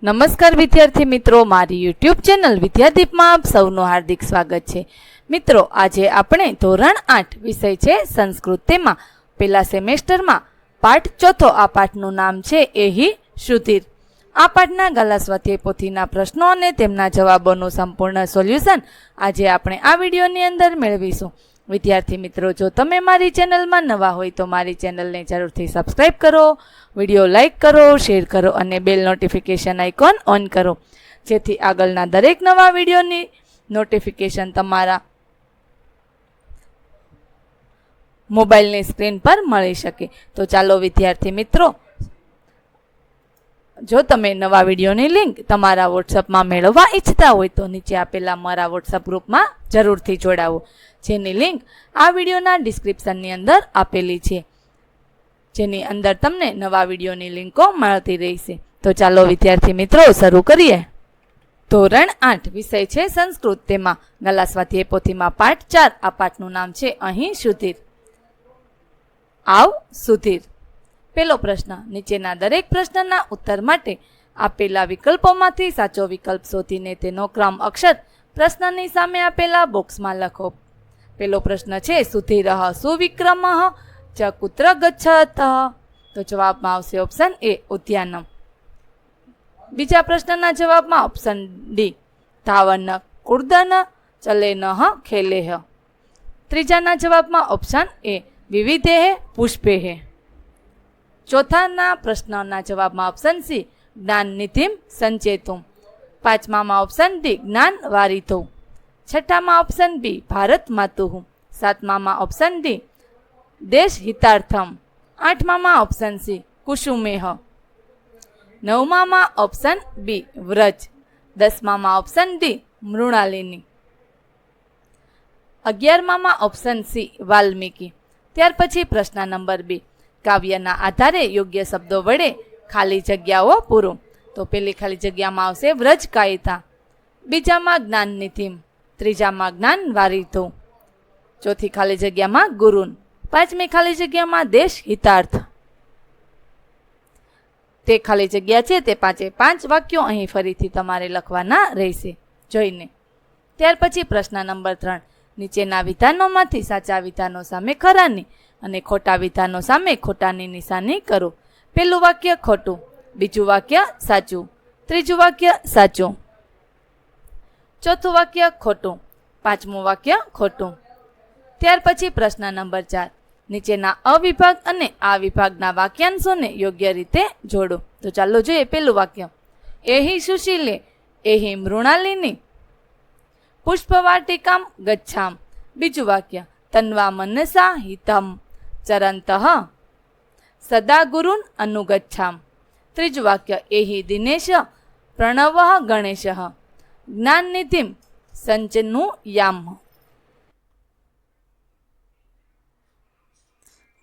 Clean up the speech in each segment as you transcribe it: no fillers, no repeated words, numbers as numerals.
નમસ્કાર વિદ્યાર્થી મિત્રો, મારી યુટ્યુબ ચેનલ વિદ્યાદીપમાં આપ સૌનું હાર્દિક સ્વાગત છે. મિત્રો, આજે આપણે ધોરણ 8 વિષય છે સંસ્કૃત, તેમાં પહેલા સેમેસ્ટરમાં પાઠ ચોથો. આ પાઠનું નામ છે એહી શુદ્ધિર. આ પાઠના ગાલા સ્વાધ્યાય પોથીના પ્રશ્નો અને તેમના જવાબોનું સંપૂર્ણ સોલ્યુશન આજે આપણે આ વિડીયોની અંદર મેળવીશું. વિદ્યાર્થી મિત્રો, જો તમે મારી ચેનલમાં નવા હોય તો મારી ચેનલને જરૂરથી સબસ્ક્રાઈબ કરો, વિડીયો લાઇક કરો, શેર કરો અને બેલ નોટિફિકેશન આઇકોન ઓન કરો, જેથી આગળના દરેક નવા વિડીયોની નોટિફિકેશન તમારા મોબાઈલની સ્ક્રીન પર મળી શકે. તો ચાલો વિદ્યાર્થી મિત્રો, જો તમે નવા વિડીયોની લિંક તમારા વોટ્સઅપમાં મેળવવા ઈચ્છતા હોય તો નીચે આપેલા મારા વોટ્સઅપ ગ્રુપમાં જરૂરથી જોડાવો, જેની લિંક આ વિડીયોના ડિસ્ક્રિપ્શનની અંદર આપેલી છે, જેની અંદર તમને નવા વિડીયોની લિંકો મળતી રહેશે. તો ચાલો વિદ્યાર્થી મિત્રો શરૂ કરીએ. ધોરણ 8 વિષય છે સંસ્કૃત, તેમાં ગાલા સ્વાધ્યાય પોથીમાં પાઠ 4. આ પાઠનું નામ છે અહીં શુદ્ધિર. આવ સુધીર. પહેલો પ્રશ્ન, નીચેના દરેક પ્રશ્નના ઉત્તર માટે આપેલા વિકલ્પોમાંથી સાચો વિકલ્પ શોધીને તેનો ક્રમ અક્ષર પ્રશ્નની સામે આપેલા બોક્સમાં લખો. પહેલો પ્રશ્ન છે સુધીર સુવિક્રમ ચ કુત્ર ગચ્છત. તો જવાબમાં આવશે ઓપ્શન એ ઉદ્યાનમ. બીજા પ્રશ્નના જવાબમાં ઓપ્શન ડી ધાવન કુર્દન ચલેન ખેલેહ. ત્રીજાના જવાબમાં ઓપ્શન એ વિવિધેહ પુષ્પેહ. ચોથાના પ્રશ્નના જવાબમાં ઓપ્શન સી જ્ઞાન નિધિમ સંચેતુમ. પાંચમામાં ઓપ્શન ડી જ્ઞાન વારિતો. છઠ્ઠામાં ઓપ્શન બી ભારત માતુઃ. સાતમામાં ઓપ્શન ડી દેશ હિતાર્થમ. આઠમામાં ઓપ્શન સી કુસુમેહ. નવમામાં ઓપ્શન બી વ્રજ. દસમામાં ઓપ્શન ડી મૃણાલિની. 11મામાં ઓપ્શન સી વાલ્મીકી. ત્યાર પછી પ્રશ્ન નંબર 2, કાવ્યના આધારે યોગ્ય શબ્દો વડે ખાલી જગ્યાઓ પૂરો. તો પહેલી ખાલી જગ્યામાં આવશે વ્રજ કાયિતા, બીજામાં જ્ઞાન નિધિમ, ત્રીજામાં જ્ઞાન વારિતો, ચોથી ખાલી જગ્યામાં ગુરુન, પાંચમી ખાલી જગ્યામાં દેશ હિતાર્થ. તે ખાલી જગ્યા છે તે 5 વાક્યો અહીં ફરીથી તમારે લખવાના રહેશે જોઈને. ત્યાર પછી પ્રશ્ન નંબર 3, નીચેના વિધાનોમાંથી સાચા વિધાનો સામે ખરાની અને ખોટા વિધાનો સામે ખોટાની નિશાની કરો. પહેલું વાક્ય ખોટું, બીજું વાક્ય સાચું, ત્રીજું વાક્ય સાચું, ચોથું વાક્ય ખોટું, પાંચમું વાક્ય ખોટું. ત્યાર પછી પ્રશ્ન નંબર 4, નીચેના અવિભાગ અને આ વિભાગના વાક્યાંશોને યોગ્ય રીતે જોડો. તો ચાલો જોઈએ. પહેલું વાક્ય એહી સુશીલે એહી મૃણાલિની પુષ્પવાટિકામ ગચ્છામ. બીજું વાક્ય તન્વા મનસા હિતમ ચરંતઃ સદા ગુરુન અનુગચ્છામ. ત્રીજું વાક્ય એહી દિનેશ પ્રણવ ગણેશ જ્ઞાનનિધિમ સંચનુ યામ.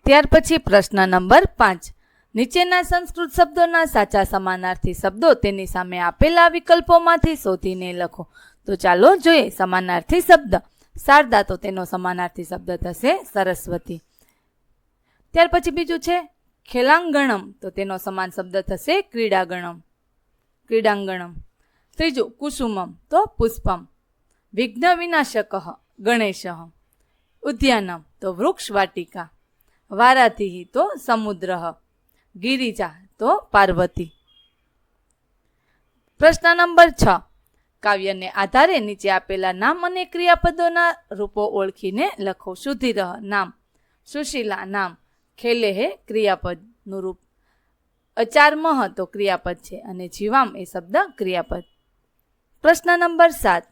ત્યાર પછી પ્રશ્ન નંબર 5, નીચેના સંસ્કૃત શબ્દોના સાચા સમાનાર્થી શબ્દો તેની સામે આપેલા વિકલ્પોમાંથી શોધીને લખો. તો ચાલો જોઈએ. સમાનાર્થી શબ્દ શારદા, તો તેનો સમાનાર્થી શબ્દ થશે સરસ્વતી. ત્યાર પછી બીજું છે ખેલાંગણમ, તો તેનો સમાન શબ્દ થશે ક્રીડાંગણમ. ત્રીજું કુસુમમ, તો પુષ્પમ. વિઘ્ન વિનાશક ગણેશ. ઉદ્યાનમ, તો વૃક્ષ વાટિકા. વારાધિ, તો સમુદ્ર. ગિરિજા, તો પાર્વતી. પ્રશ્ન નંબર 6, કાવ્યને આધારે નીચે આપેલા નામ અને ક્રિયાપદોના રૂપો ઓળખીને લખો. સુધીર નામ, સુશીલા નામ, ખેલેહ ક્રિયાપદનું રૂપ, અચાર્મહ તો ક્રિયાપદ છે અને જીવામ એ શબ્દ ક્રિયાપદ. પ્રશ્ન નંબર 7,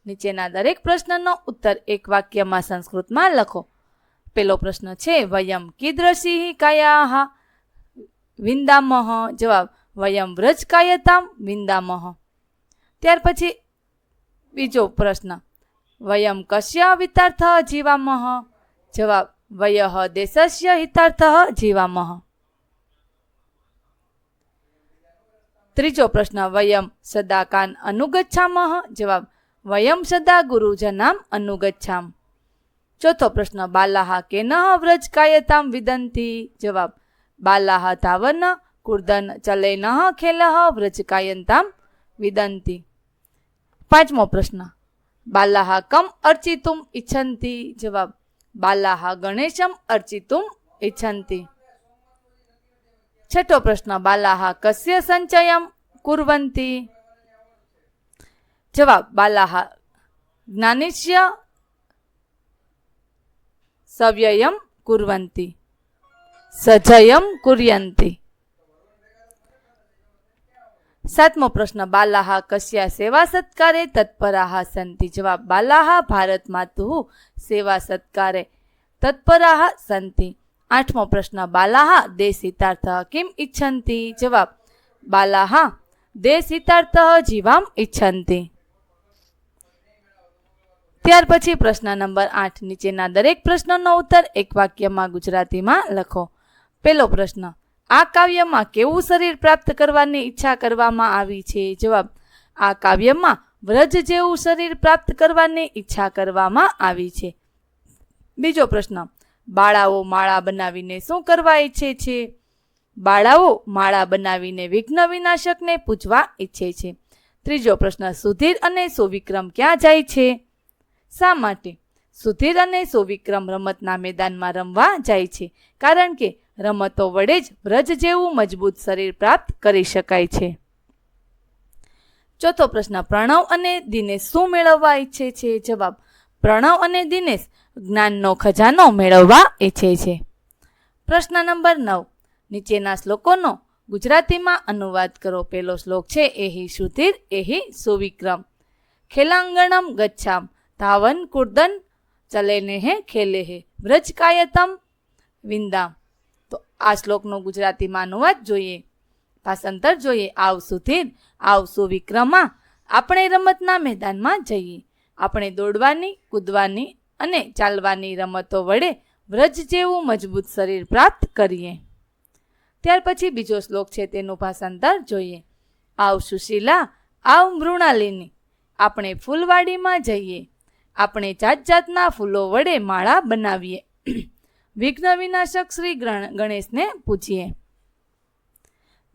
નીચેના દરેક પ્રશ્નનો ઉત્તર એક વાક્યમાં સંસ્કૃતમાં લખો. પહેલો પ્રશ્ન છે વયમ કીદૃશી કાયા વિંદામહ. જવાબ વયમ વ્રજ કાયતામ વિંદામહ. ત્યાર પછી બીજો પ્રશ્ન વયમ કસ્ય હિતાર્થ જીવામહ. જવાબ વયઃ દેશસ્ય હિતાર્થ જીવામહ. ત્રીજો પ્રશ્ન વયમ સદા કાન અનુગચ્છામહ. જવાબ વયમ સદા ગુરુજનામ અનુગચ્છામ. ચોથો પ્રશ્ન બાલાહ કેનઃ વ્રજ કાયતામ વિદંતી. જવાબ બાલાહ ધાવન કુર્દન ચલૈનઃ ખેલઃ વ્રજકાયંતામ વિદંતી. 5મો પ્રશ્ન, બાલાહ કમ અર્ચિતુમ ઇચ્છન્તિ? જવાબ, બાલાહ ગણેશમ અર્ચિતુમ ઇચ્છન્તિ. 6ઠો પ્રશ્ન, બાલાહ કસ્ય સંચયમ કુર્વન્તિ? જવાબ, બાલાહ જ્ઞાનિસ્ય સવ્યયમ કુર્વન્તિ, સજયમ કુર્યન્તિ. 7મો પ્રશ્ન, બાલાહ કસ્યા સેવા સત્કારે તત્પરાહ સંતિ? જવાબ, બાલાહ ભારત માતુઃ સેવા સત્કારે તત્પરાહ સંતિ. 8મો પ્રશ્ન, બાલાહ દેશિતાર્થઃ કિમ ઇચ્છન્તિ? જવાબ, બાલાહ દેશિતાર્થઃ જીવામ ઇચ્છન્તિ. ત્યાર પછી પ્રશ્ન નંબર 8, નીચેના દરેક પ્રશ્નનો ઉત્તર એક વાક્યમાં ગુજરાતીમાં લખો. પહેલો પ્રશ્ન, આ કાવ્યમાં કેવું શરીર પ્રાપ્ત કરવાની ઈચ્છા કરવામાં આવી છે? જવાબ, આ કાવ્યમાં વ્રજ જેવું શરીર પ્રાપ્ત કરવાની ઈચ્છા કરવામાં આવી છે. બીજો પ્રશ્ન, બાળાઓ માળા બનાવીને શું કરવા ઈચ્છે છે? બાળાઓ માળા બનાવીને વિઘ્ન વિનાશકને પૂજવા ઈચ્છે છે. ત્રીજો પ્રશ્ન, સુધીર અને સુવિક્રમ ક્યાં જાય છે? શા માટે? સુધીર અને સુવિક્રમ રમતના મેદાનમાં રમવા જાય છે, કારણ કે રમતો વડે જ વ્રજ જેવું મજબૂત શરીર પ્રાપ્ત કરી શકાય છે. ચોથો પ્રશ્ન, પ્રણવ અને દિનેશ શું મેળવવા ઈચ્છે છે? જવાબ, પ્રણવ અને દિનેશ જ્ઞાનનો ખજાનો મેળવવા ઈચ્છે છે. પ્રશ્ન નંબર 9, નીચેના શ્લોકોનો ગુજરાતીમાં અનુવાદ કરો. પહેલો શ્લોક છે, એહી સુધીર એહી સુવિક્રમ ખેલાંગણમ ગચ્છામ ધાવન કુર્દન ચલેનેહે ખેલેહે વ્રજકાયતમ વિંદામ. તો આ શ્લોકનો ગુજરાતીમાં અનુવાદ જોઈએ, ભાષાંતર જોઈએ. આવ સુધીર, આવ સુવિક્રમા, આપણે રમતના મેદાનમાં જઈએ. આપણે દોડવાની, કૂદવાની અને ચાલવાની રમતો વડે વ્રજ જેવું મજબૂત શરીર પ્રાપ્ત કરીએ. ત્યાર પછી બીજો શ્લોક છે, તેનું ભાષાંતર જોઈએ. આવ સુશીલા, આવ મૃણાલિની, આપણે ફૂલવાડીમાં જઈએ. આપણે જાત જાતના ફૂલો વડે માળા બનાવીએ. વિઘ્ન વિનાશક શ્રી ગણેશને પૂજીએ.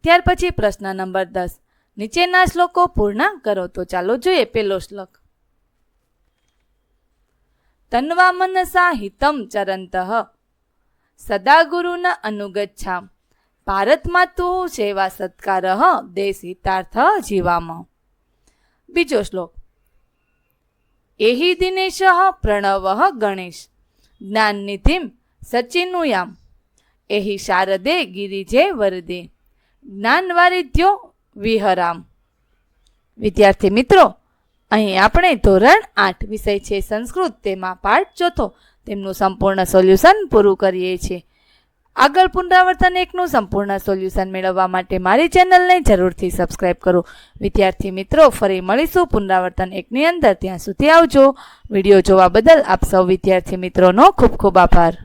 ત્યાર પછી પ્રશ્ન નંબર 10, નીચેના શ્લોકો પૂર્ણ કરો. તો ચાલો જોઈએ. પહેલો શ્લોક, તન્વા મનસા હિતમ ચરંતઃ સદા ગુરુન અનુગચ્છામ ભારત માતુઃ સેવા સત્કારઃ દેશ હિતાર્થ જીવામ. બીજો શ્લોક, એહી દિનેશ પ્રણવઃ ગણેશ જ્ઞાનનિધિમ સચિનુયામ એહી શારદે ગિરિજે વરદે જ્ઞાનવારિધ્યો વિહરામ. વિદ્યાર્થી મિત્રો, અહીં આપણે ધોરણ 8 વિષય છે સંસ્કૃત, તેમાં પાઠ 4 તેમનું સંપૂર્ણ સોલ્યુશન પૂરું કરીએ છીએ. આગળ પુનરાવર્તન 1નું સંપૂર્ણ સોલ્યુશન મેળવવા માટે મારી ચેનલને જરૂરથી સબસ્ક્રાઇબ કરો. વિદ્યાર્થી મિત્રો, ફરી મળીશું પુનરાવર્તન 1ની અંદર. ત્યાં સુધી આવજો. વિડીયો જોવા બદલ આપ સૌ વિદ્યાર્થી મિત્રોનો ખૂબ ખૂબ આભાર.